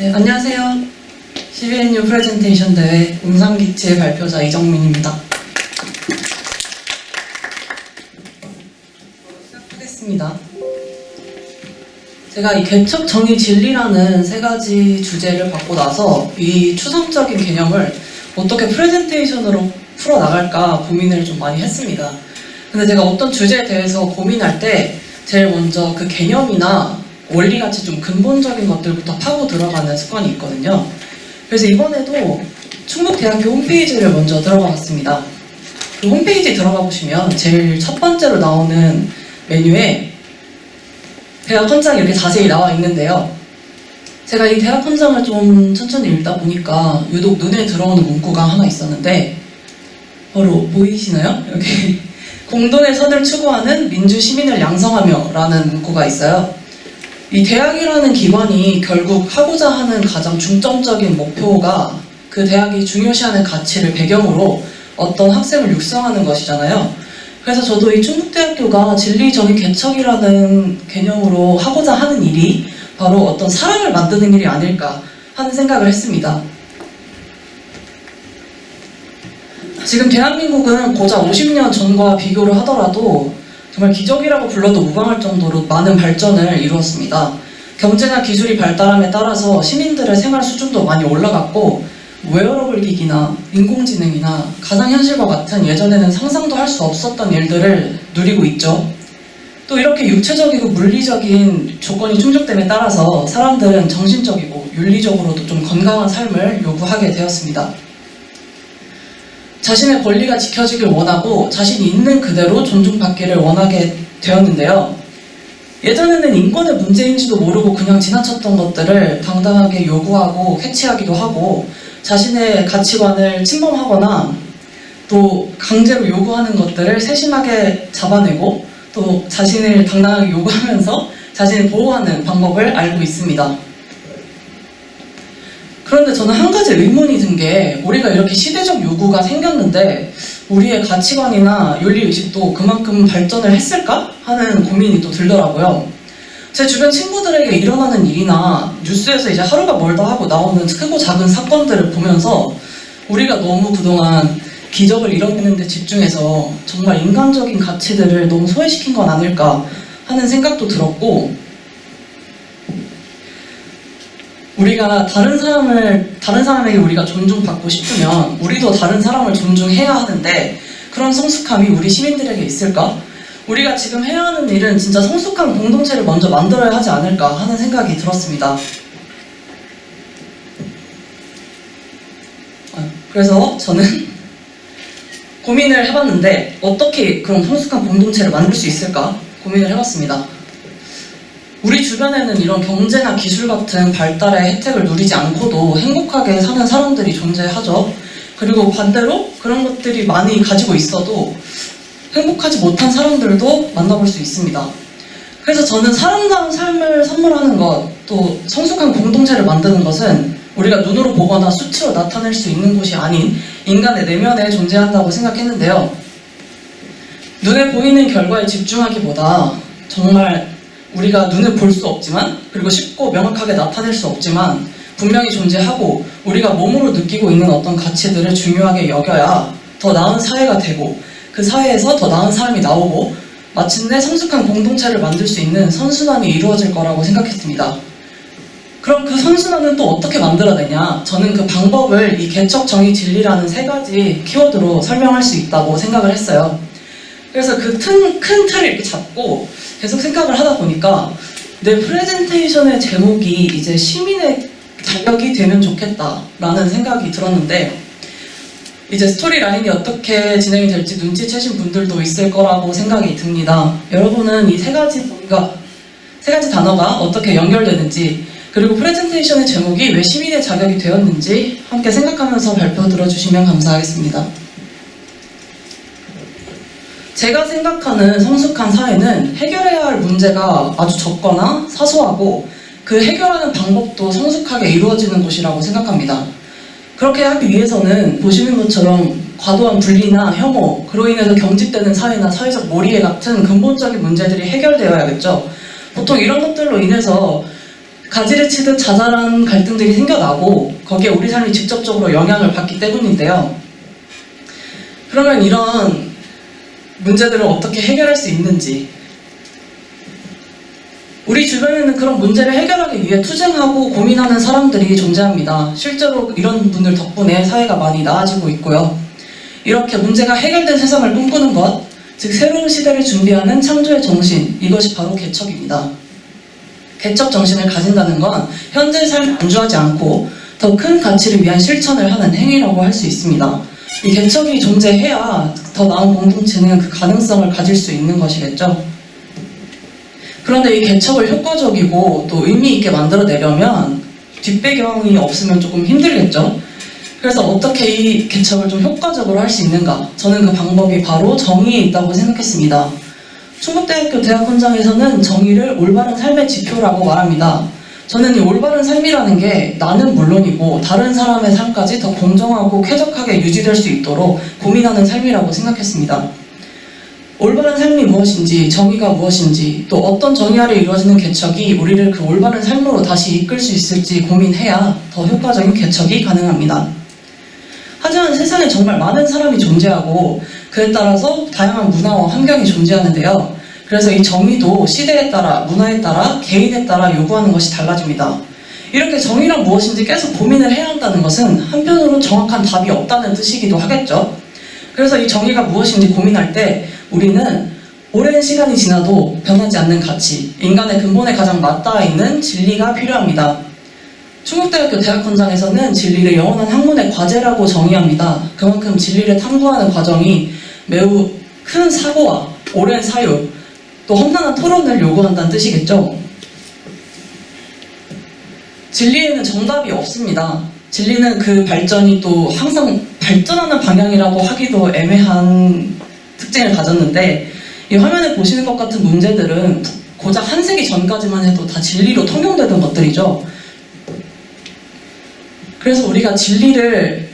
네, 안녕하세요. CBNU 프레젠테이션 대회 음상기치의 발표자 이정민입니다. 시작하겠습니다. 제가 이 개척, 정의, 진리라는 세 가지 주제를 받고 나서 이 추상적인 개념을 어떻게 프레젠테이션으로 풀어나갈까 고민을 좀 많이 했습니다. 근데 제가 어떤 주제에 대해서 고민할 때 제일 먼저 그 개념이나 원리같이 좀 근본적인 것들부터 파고 들어가는 습관이 있거든요. 그래서 이번에도 충북대학교 홈페이지를 먼저 들어가 봤습니다. 그 홈페이지 들어가 보시면 제일 첫 번째로 나오는 메뉴에 대학 헌장이 이렇게 자세히 나와 있는데요. 제가 이 대학 헌장을 좀 천천히 읽다 보니까 유독 눈에 들어오는 문구가 하나 있었는데 바로 보이시나요? 여기 공돈의 선을 추구하는 민주 시민을 양성하며 라는 문구가 있어요. 이 대학이라는 기관이 결국 하고자 하는 가장 중점적인 목표가 그 대학이 중요시하는 가치를 배경으로 어떤 학생을 육성하는 것이잖아요. 그래서 저도 이 충북대학교가 진리, 정의, 개척이라는 개념으로 하고자 하는 일이 바로 어떤 사람을 만드는 일이 아닐까 하는 생각을 했습니다. 지금 대한민국은 고작 50년 전과 비교를 하더라도 정말 기적이라고 불러도 무방할 정도로 많은 발전을 이루었습니다. 경제나 기술이 발달함에 따라서 시민들의 생활 수준도 많이 올라갔고 웨어러블 기기나 인공지능이나 가상현실과 같은 예전에는 상상도 할 수 없었던 일들을 누리고 있죠. 또 이렇게 육체적이고 물리적인 조건이 충족됨에 따라서 사람들은 정신적이고 윤리적으로도 좀 건강한 삶을 요구하게 되었습니다. 자신의 권리가 지켜지길 원하고 자신이 있는 그대로 존중받기를 원하게 되었는데요. 예전에는 인권의 문제인지도 모르고 그냥 지나쳤던 것들을 당당하게 요구하고 캐치하기도 하고 자신의 가치관을 침범하거나 또 강제로 요구하는 것들을 세심하게 잡아내고 또 자신을 당당하게 요구하면서 자신을 보호하는 방법을 알고 있습니다. 그런데 저는 한 가지 의문이 든 게 우리가 이렇게 시대적 요구가 생겼는데 우리의 가치관이나 윤리의식도 그만큼 발전을 했을까? 하는 고민이 또 들더라고요. 제 주변 친구들에게 일어나는 일이나 뉴스에서 이제 하루가 멀다 하고 나오는 크고 작은 사건들을 보면서 우리가 너무 그동안 기적을 이뤄내는 데 집중해서 정말 인간적인 가치들을 너무 소외시킨 건 아닐까 하는 생각도 들었고 우리가 다른 사람에게 우리가 존중받고 싶으면 우리도 다른 사람을 존중해야 하는데 그런 성숙함이 우리 시민들에게 있을까? 우리가 지금 해야 하는 일은 진짜 성숙한 공동체를 먼저 만들어야 하지 않을까 하는 생각이 들었습니다. 그래서 저는 고민을 해봤는데 어떻게 그런 성숙한 공동체를 만들 수 있을까 고민을 해봤습니다. 우리 주변에는 이런 경제나 기술 같은 발달의 혜택을 누리지 않고도 행복하게 사는 사람들이 존재하죠. 그리고 반대로 그런 것들이 많이 가지고 있어도 행복하지 못한 사람들도 만나볼 수 있습니다. 그래서 저는 사람다운 삶을 선물하는 것, 또 성숙한 공동체를 만드는 것은 우리가 눈으로 보거나 수치로 나타낼 수 있는 곳이 아닌 인간의 내면에 존재한다고 생각했는데요. 눈에 보이는 결과에 집중하기보다 정말 우리가 눈에 볼 수 없지만 그리고 쉽고 명확하게 나타낼 수 없지만 분명히 존재하고 우리가 몸으로 느끼고 있는 어떤 가치들을 중요하게 여겨야 더 나은 사회가 되고 그 사회에서 더 나은 사람이 나오고 마침내 성숙한 공동체를 만들 수 있는 선순환이 이루어질 거라고 생각했습니다. 그럼 그 선순환은 또 어떻게 만들어내냐? 저는 그 방법을 이 개척, 정의, 진리라는 세 가지 키워드로 설명할 수 있다고 생각을 했어요. 그래서 그 큰 틀을 이렇게 잡고 계속 생각을 하다 보니까 내 프레젠테이션의 제목이 이제 시민의 자격이 되면 좋겠다라는 생각이 들었는데 이제 스토리 라인이 어떻게 진행이 될지 눈치채신 분들도 있을 거라고 생각이 듭니다. 여러분은 이 세 가지 단어가 어떻게 연결되는지 그리고 프레젠테이션의 제목이 왜 시민의 자격이 되었는지 함께 생각하면서 발표 들어주시면 감사하겠습니다. 제가 생각하는 성숙한 사회는 해결해야 할 문제가 아주 적거나 사소하고 그 해결하는 방법도 성숙하게 이루어지는 곳이라고 생각합니다. 그렇게 하기 위해서는 보시는 것처럼 과도한 분리나 혐오, 그로 인해서 경직되는 사회나 사회적 몰이해 같은 근본적인 문제들이 해결되어야겠죠. 보통 이런 것들로 인해서 가지를 치듯 자잘한 갈등들이 생겨나고 거기에 우리 삶이 직접적으로 영향을 받기 때문인데요. 그러면 이런 문제들을 어떻게 해결할 수 있는지, 우리 주변에는 그런 문제를 해결하기 위해 투쟁하고 고민하는 사람들이 존재합니다. 실제로 이런 분들 덕분에 사회가 많이 나아지고 있고요. 이렇게 문제가 해결된 세상을 꿈꾸는 것, 즉 새로운 시대를 준비하는 창조의 정신, 이것이 바로 개척입니다. 개척 정신을 가진다는 건 현재의 삶에 안주하지 않고 더 큰 가치를 위한 실천을 하는 행위라고 할 수 있습니다. 이 개척이 존재해야 더 나은 공동체는 그 가능성을 가질 수 있는 것이겠죠. 그런데 이 개척을 효과적이고 또 의미 있게 만들어내려면 뒷배경이 없으면 조금 힘들겠죠. 그래서 어떻게 이 개척을 좀 효과적으로 할 수 있는가? 저는 그 방법이 바로 정의에 있다고 생각했습니다. 충북대학교 대학원장에서는 정의를 올바른 삶의 지표라고 말합니다. 저는 이 올바른 삶이라는 게 나는 물론이고 다른 사람의 삶까지 더 공정하고 쾌적하게 유지될 수 있도록 고민하는 삶이라고 생각했습니다. 올바른 삶이 무엇인지, 정의가 무엇인지, 또 어떤 정의 아래 이루어지는 개척이 우리를 그 올바른 삶으로 다시 이끌 수 있을지 고민해야 더 효과적인 개척이 가능합니다. 하지만 세상에 정말 많은 사람이 존재하고 그에 따라서 다양한 문화와 환경이 존재하는데요. 그래서 이 정의도 시대에 따라, 문화에 따라, 개인에 따라 요구하는 것이 달라집니다. 이렇게 정의란 무엇인지 계속 고민을 해야 한다는 것은 한편으로 정확한 답이 없다는 뜻이기도 하겠죠. 그래서 이 정의가 무엇인지 고민할 때 우리는 오랜 시간이 지나도 변하지 않는 가치, 인간의 근본에 가장 맞닿아 있는 진리가 필요합니다. 충북대학교 대학원장에서는 진리를 영원한 학문의 과제라고 정의합니다. 그만큼 진리를 탐구하는 과정이 매우 큰 사고와 오랜 사유, 또 험난한 토론을 요구한다는 뜻이겠죠. 진리에는 정답이 없습니다. 진리는 그 발전이 또 항상 발전하는 방향이라고 하기도 애매한 특징을 가졌는데, 이 화면에 보시는 것 같은 문제들은 고작 한 세기 전까지만 해도 다 진리로 통용되던 것들이죠. 그래서 우리가 진리를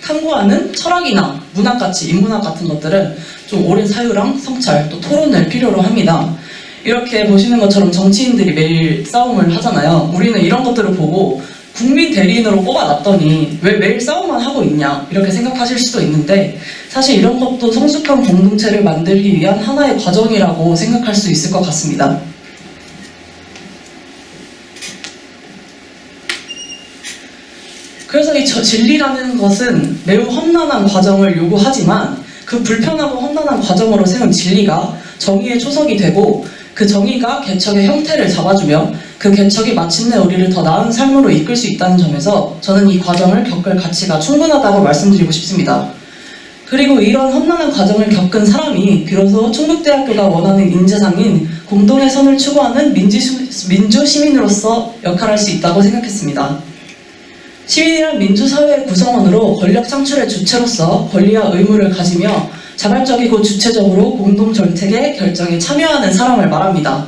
탐구하는 철학이나 문학가치, 인문학 같은 것들은 좀 오랜 사유랑 성찰, 또 토론을 필요로 합니다. 이렇게 보시는 것처럼 정치인들이 매일 싸움을 하잖아요. 우리는 이런 것들을 보고 국민 대리인으로 뽑아놨더니 왜 매일 싸움만 하고 있냐, 이렇게 생각하실 수도 있는데, 사실 이런 것도 성숙한 공동체를 만들기 위한 하나의 과정이라고 생각할 수 있을 것 같습니다. 그래서 이 진리라는 것은 매우 험난한 과정을 요구하지만 그 불편하고 험난한 과정으로 세운 진리가 정의의 초석이 되고 그 정의가 개척의 형태를 잡아주며 그 개척이 마침내 우리를 더 나은 삶으로 이끌 수 있다는 점에서 저는 이 과정을 겪을 가치가 충분하다고 말씀드리고 싶습니다. 그리고 이런 험난한 과정을 겪은 사람이 비로소 충북대학교가 원하는 인재상인 공동의 선을 추구하는 민주시민으로서 역할할 수 있다고 생각했습니다. 시민이란 민주사회의 구성원으로 권력 창출의 주체로서 권리와 의무를 가지며 자발적이고 주체적으로 공동정책의 결정에 참여하는 사람을 말합니다.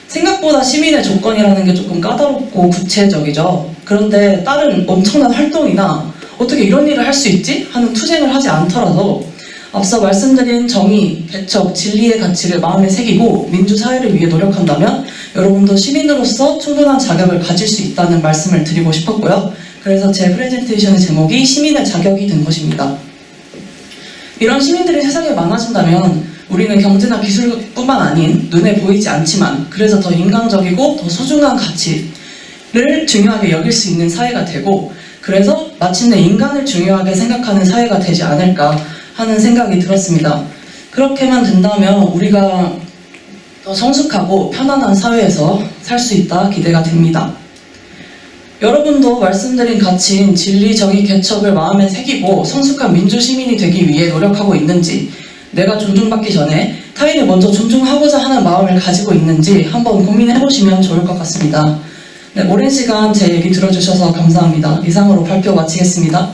생각보다 시민의 조건이라는 게 조금 까다롭고 구체적이죠. 그런데 다른 엄청난 활동이나 어떻게 이런 일을 할 수 있지? 하는 투쟁을 하지 않더라도 앞서 말씀드린 정의, 개척, 진리의 가치를 마음에 새기고 민주사회를 위해 노력한다면 여러분도 시민으로서 충분한 자격을 가질 수 있다는 말씀을 드리고 싶었고요. 그래서 제 프레젠테이션의 제목이 시민의 자격이 된 것입니다. 이런 시민들이 세상에 많아진다면 우리는 경제나 기술뿐만 아닌 눈에 보이지 않지만 그래서 더 인간적이고 더 소중한 가치를 중요하게 여길 수 있는 사회가 되고, 그래서 마침내 인간을 중요하게 생각하는 사회가 되지 않을까 하는 생각이 들었습니다. 그렇게만 된다면 우리가 더 성숙하고 편안한 사회에서 살 수 있다 기대가 됩니다. 여러분도 말씀드린 가치인 진리, 정의, 개척을 마음에 새기고 성숙한 민주시민이 되기 위해 노력하고 있는지, 내가 존중받기 전에 타인을 먼저 존중하고자 하는 마음을 가지고 있는지 한번 고민해보시면 좋을 것 같습니다. 네, 오랜 시간 제 얘기 들어주셔서 감사합니다. 이상으로 발표 마치겠습니다.